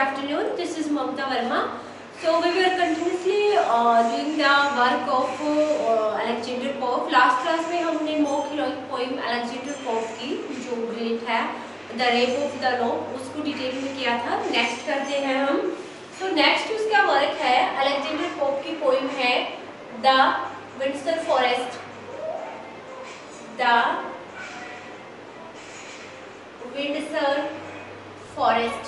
afternoon. This is Mamta Verma. So we were continuously doing the work of Alexander Pope. Last class में हमने mock heroic poem Alexander Pope की जो great है The Rape of the Lock उसको detail में किया था. Next करते हैं हम. So नेक्स्ट उसका वर्क है Alexander Pope की पोइम है The Windsor Forest. The Windsor Forest.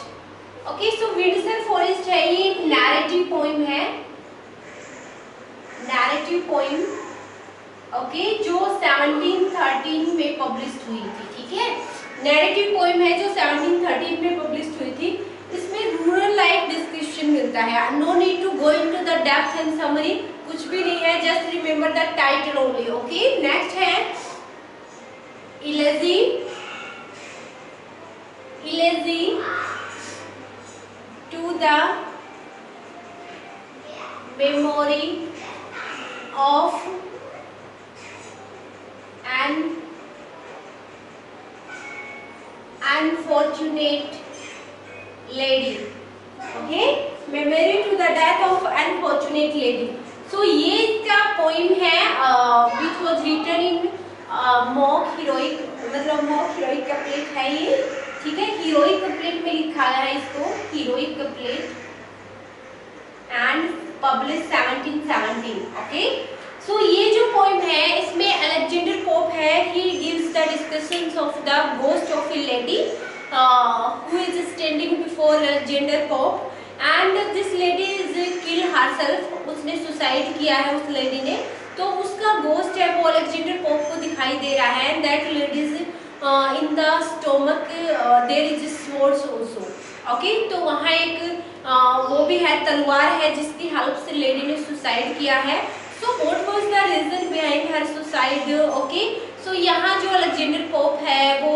Okay, so Windsor forest है, ये एक नैरेटिव पोइम है, नैरेटिव पोइम ओके, जो 1713 में पब्लिश हुई थी. ठीक है, नैरेटिव पोइम है जो 1713 में पब्लिश हुई थी. इसमें रूरल लाइफ डिस्क्रिप्शन मिलता है. No need to go into the depth and summary, कुछ भी नहीं है, just remember the title only. Okay, next है elegy to the memory of an unfortunate lady. Okay, memory to the death of unfortunate lady. So ये इसका poem है which was written in mock heroic, मतलब mock heroic couplet है ये. ठीक है, heroic couplet में लिखा है इसको, heroic couplet and publish 1717. Okay, so ये जो पोइम है इसमें अलेक्जेंडर पोप है, he gives the discussions of the ghost of a lady who is standing before Alexander Pope and this lady is kill herself. उसने suicide किया है उस lady ने, तो उसका घोस्ट है वो अलेक्जेंडर पोप को दिखाई दे रहा है. That lady is in the stomach there is swords also. Okay, तो वहाँ एक वो भी है, तलवार है जिसकी हेल्प से लेडी ने सुसाइड किया है. So what was the reason behind her suicide. Okay, so यहाँ जो अलेक्जेंडर पोप है वो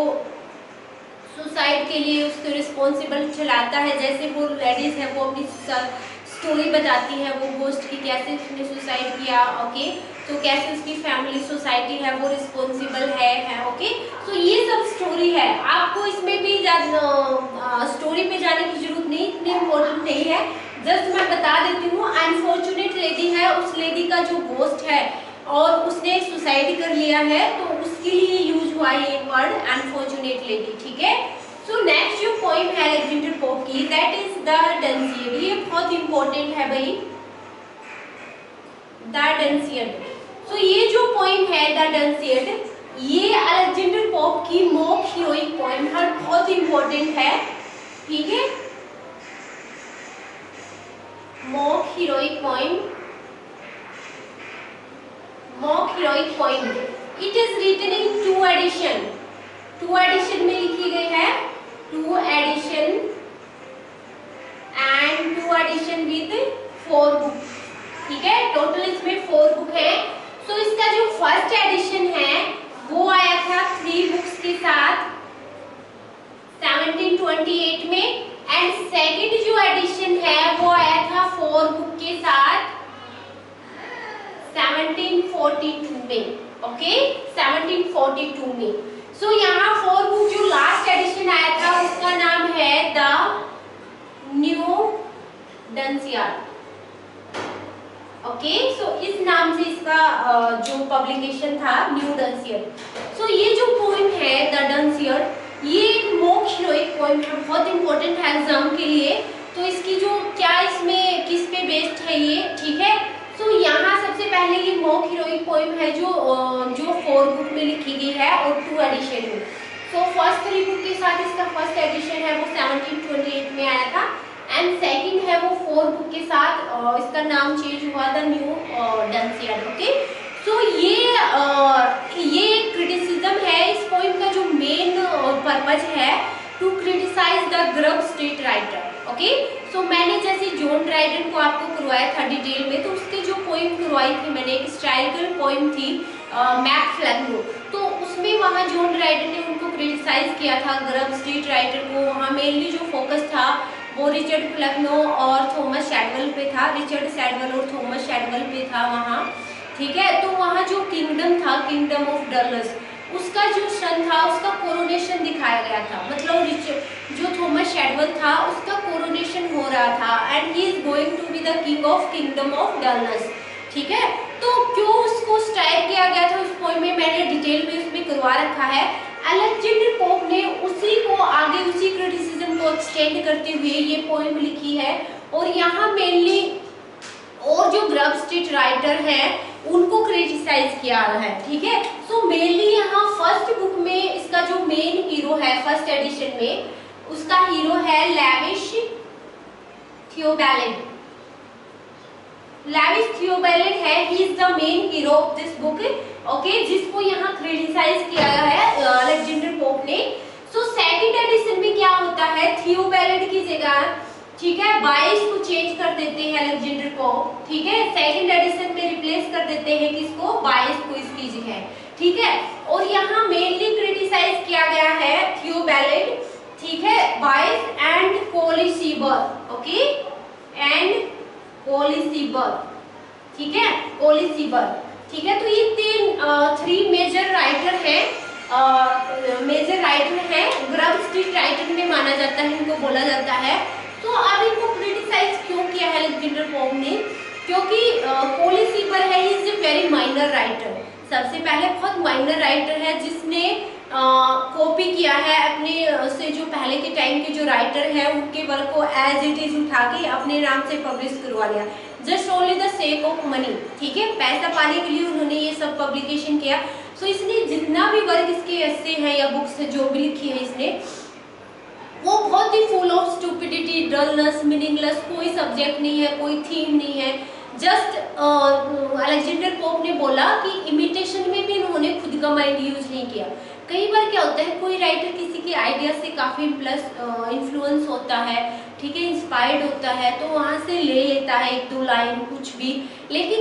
सुसाइड के लिए उसको रिस्पॉन्सिबल ठहराता है. जैसे वो लेडीज है वो अपनी स्टोरी बताती है वो घोस्ट की, कैसे उसने सुसाइड किया. ओके, तो कैसे उसकी फैमिली सोसाइटी है वो रिस्पॉन्सिबल है. ओके, तो ये सब स्टोरी है. आपको इसमें भी स्टोरी पे जाने की जरूरत नहीं, इतनी इम्पोर्टेंट नहीं है. जस्ट मैं बता देती हूँ, अनफॉर्चुनेट लेडी है, उस लेडी का जो घोस्ट है और उसने सुसाइड कर लिया है, तो उसके लिए यूज हुआ ये वर्ड अनफॉर्चुनेट लेडी. ठीक है, सो नेक्स्ट जो पोइम है अलेक्जेंडर पोप की, दैट इज द डंसियड. ये बहुत इंपॉर्टेंट है भाई, द डंसियड. सो ये जो पोइम है द डंसियड, ये अलेक्जेंडर पोप की मोक हीरोइक पोइम है, बहुत इंपॉर्टेंट है. ठीक है, mock heroic poem, mock heroic poem. It is written in 2 edition, 2 edition में लिखी गई है, 2 edition and 2 edition with 4 book. ठीक है, टोटल इसमें 4 बुक है. तो इसका जो फर्स्ट एडिशन है वो आया था 3 बुक्स के साथ 1728 में, एंड सेकंड जो एडिशन है वो आया था 4 बुक के साथ 1742 में. ओके, 1742 में. सो यहाँ 4 बुक जो लास्ट एडिशन आया था उसका नाम है द न्यू डंसियड. ओके, सो इस नाम से इसका जो पब्लिकेशन था न्यू डंसियड. सो ये जो पोइम है द डंसियड, ये एक मोक हीरोइक पोइम है, बहुत इंपॉर्टेंट है एग्जाम के लिए. तो इसकी जो क्या इसमें किस पे बेस्ड है ये. ठीक है, सो यहाँ सबसे पहले ये मोक हीरोइक पोइम है जो 4 बुक में लिखी गई है और 2 एडिशन में. सो फर्स्ट 3 बुक के साथ इसका फर्स्ट एडिशन है वो 1728 में आया था, एंड सेकंड है वो 4 बुक के साथ इसका नाम चेंज हुआ the new Dunciad. Okay, so ये क्रिटिसिज्म है. इस पोइम का जो मेन पर्पज है to criticize the Grub Street writer. Okay, so मैंने जैसे जॉन ड्राइडन को आपको करवाया था डिटेल में, तो उसकी जो पोइम करवाई थी मैंने, एक हिस्टोरिकल पोइम थी मैक फ्लैगनो, तो उसमें वहाँ जॉन ड्राइडन ने उनको क्रिटिसाइज किया था ग्रब स्ट्रीट राइटर को. वहाँ मेनली जो फोकस था वो रिचर्ड फ्लैगनो और थॉमस शैडवेल पे था, रिचर्ड शैडवेल और थॉमस शैडवेल पे था वहाँ. ठीक है, तो वहाँ जो किंगडम था, किंगडम ऑफ डलस, उसका जो सन था उसका कोरोनेशन दिखाया गया था, मतलब जो थॉमस शेडवल था उसका कोरोनेशन हो रहा था and he is going to be the king of kingdom of dullness. ठीक है, तो क्यों उसको स्ट्राइक किया गया था उस पोएम में, मैंने डिटेल में उसमें करवा रखा है। अलेक्जेंडर पोप ने उसी को आगे उसी क्रिटिसिज्म को एक्सटेंड करते हुए ये पोएम लिखी है। और यहाँ मेनली और जो ग्रब स्ट्रीट राइटर हैं उनको क्रिटिसाइज किया है। ठीक है, सो मेनली यहाँ फर्स्ट बुक में इसका जो मेन हीरो है फर्स्ट एडिशन में, उसका हीरो है लेविश थियोबैलिड। लेविश थियोबैलिड है, he is the main hero of this book. Okay, जिसको यहाँ क्रिटिसाइज किया गया है अलेक्जेंडर पोप ने। सो सेकंड एडिशन में क्या होता है, थियोबैलिड की जगह, ठीक है, बाइस को चेंज कर देते हैं अलेक्जेंडर पोप। ठीक है, सेकंड एडिशन में रिप्लेस कर देते हैं किसको, बाइस को इसकी जगह। ठीक है, और यहाँ मेनली क्रिटिसाइज किया गया है थियोबैलिड, ठीक है, बाइस एंड कोलिसीबर। ओके, एंड कोलिसीबर, ठीक है, कोलिसीबर। ठीक है, तो ये थ्री मेजर राइटर हैं, ग्रब स्ट्रीट राइटर में माना जाता है, इनको बोला जाता है। तो अब इनको क्रिटिसाइज क्यों किया है अलेक्जेंडर पोप ने, क्योंकि कोलिसीबर है, he is a very minor writer. सबसे पहले बहुत माइनर राइटर है जिसने कॉपी किया है अपने से जो पहले के टाइम के जो राइटर है उनके वर्क को एज इट इज उठा के अपने नाम से पब्लिश करवा लिया, just only the sake of money. ठीक है, पैसा पाने के लिए उन्होंने ये सब पब्लिकेशन किया। सो इसने जितना भी वर्क इसके ऐसे हैं या बुक्स जो भी लिखी है इसने, वो बहुत ही full of stupidity, dullness, meaningless, कोई सब्जेक्ट नहीं है, कोई थीम नहीं है। जस्ट अलेक्जेंडर पोप ने बोला कि इमिटेशन में भी इन्होंने खुद का माइंड यूज नहीं किया। कई बार क्या होता है, कोई राइटर किसी के आइडिया से काफी इन्फ्लुएंस होता है, ठीक है, इंस्पायर्ड होता है, तो वहां से ले लेता है एक दो लाइन कुछ भी, लेकिन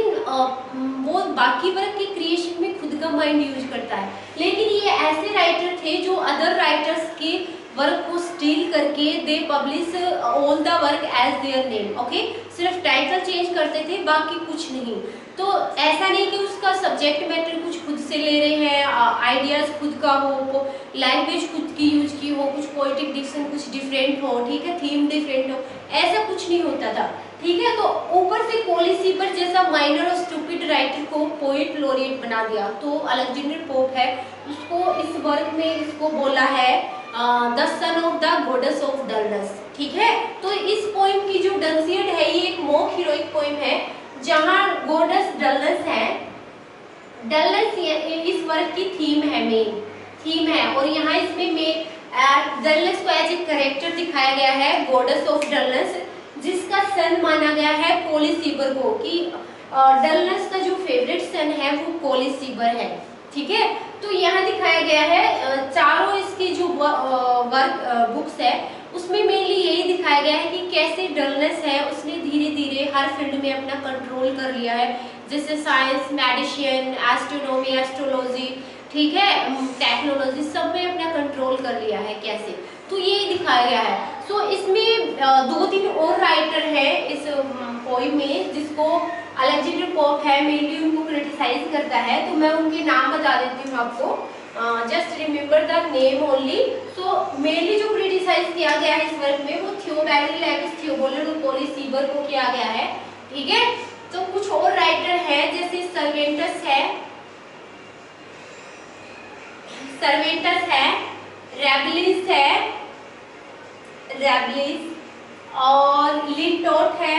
वो बाकी वर्क के क्रिएशन में खुद का माइंड यूज करता है। लेकिन ये ऐसे राइटर थे जो अदर राइटर्स के वर्क को स्टील करके they publish all the work as their name. Okay, सिर्फ टाइटल चेंज करते थे, बाकी कुछ नहीं। तो ऐसा नहीं कि उसका सब्जेक्ट मैटर कुछ खुद से ले रहे हैं, आइडियाज खुद का हो, लैंग्वेज खुद की यूज की हो, कुछ पोएटिक डिक्शन कुछ डिफरेंट हो, ठीक है, थीम डिफरेंट हो, ऐसा कुछ नहीं होता था। ठीक है, तो ऊपर से कोलिसीबर जैसा माइनर और स्टूपिड राइटर को पोएट लॉरिएट बना दिया। तो अलेक्जेंडर पोप है, उसको इस वर्क में इसको बोला है the son of the goddess of dullness. ठीक है, तो इस पोएम की जो डंसियड है ये एक मोक हीरोइक पोएम है जहां गॉडेस डलनेस है। डलनेस इस वर्क की थीम है, मेन थीम है, और यहाँ इसमें डलनेस को एज ए कैरेक्टर दिखाया गया है, गॉडेस ऑफ डलनेस, जिसका सन माना गया है कोलिसीबर को, कि डलनेस का जो फेवरेट सन है वो कोलिसीबर है। ठीक है, तो यहाँ दिखाया गया है चारों इसकी जो वर्क बुक्स है उसमें मेनली यही दिखाया गया है कि कैसे डलनेस है उसने धीरे धीरे हर फील्ड में अपना कंट्रोल कर लिया है, जैसे साइंस, मेडिसिन, एस्ट्रोनॉमी, एस्ट्रोलॉजी, ठीक है, टेक्नोलॉजी, सब में अपना कंट्रोल कर लिया है कैसे, तो ये दिखाया गया है। सो इसमें दो तीन और राइटर है इस पोएम में जिसको अलेक्जेंडर पोप है मेनली उनको क्रिटिसाइज करता है, तो मैं उनके नाम बता देती हूँ आपको, just remember the name only. So mainly जो क्रिटिसाइज किया गया है इस वर्क में वो थियोबैलिड, लेविस थियोबैलिड और कोलिसीबर को किया गया है। ठीक है, तो कुछ और राइटर है जैसे सर्वेंटस है, रेबलिस और लिंटोट है,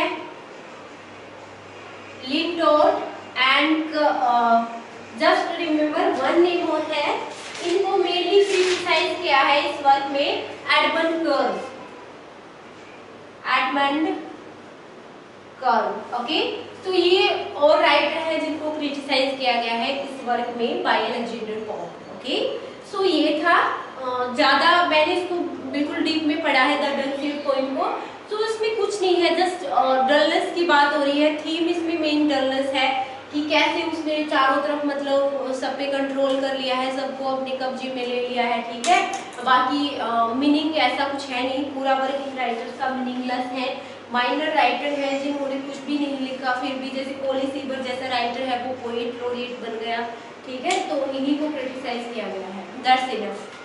and just remember one name और है, इनको मेनली क्रिटिसाइज किया है इस वर्क में एडमंड कर्व। ओके, तो ये और राइटर है जिनको क्रिटिसाइज किया गया है इस वर्क में by Alexander pope. Okay, so ये था, ज्यादा मैंने इसको बिल्कुल डीप में पढ़ा है द डनफील्ड पोएम को, तो इसमें कुछ नहीं है, जस्ट डलनेस की बात हो रही है, थीम इसमें मेन डलनेस है कि कैसे उसने चारों तरफ मतलब सब पे कंट्रोल कर लिया है, सबको अपने कब्जे में ले लिया है। ठीक है, बाकी मीनिंग ऐसा कुछ है नहीं, पूरा वर्क इन राइटर्स का मीनिंगलेस है, माइनर राइटर है जिन्होंने कुछ भी नहीं लिखा, फिर भी जैसे कोलिसीबर जैसा राइटर है वो पोएट लॉरिएट बन गया। ठीक है, तो इन्हीं को क्रिटिसाइज किया गया है, दैट्स इनफ।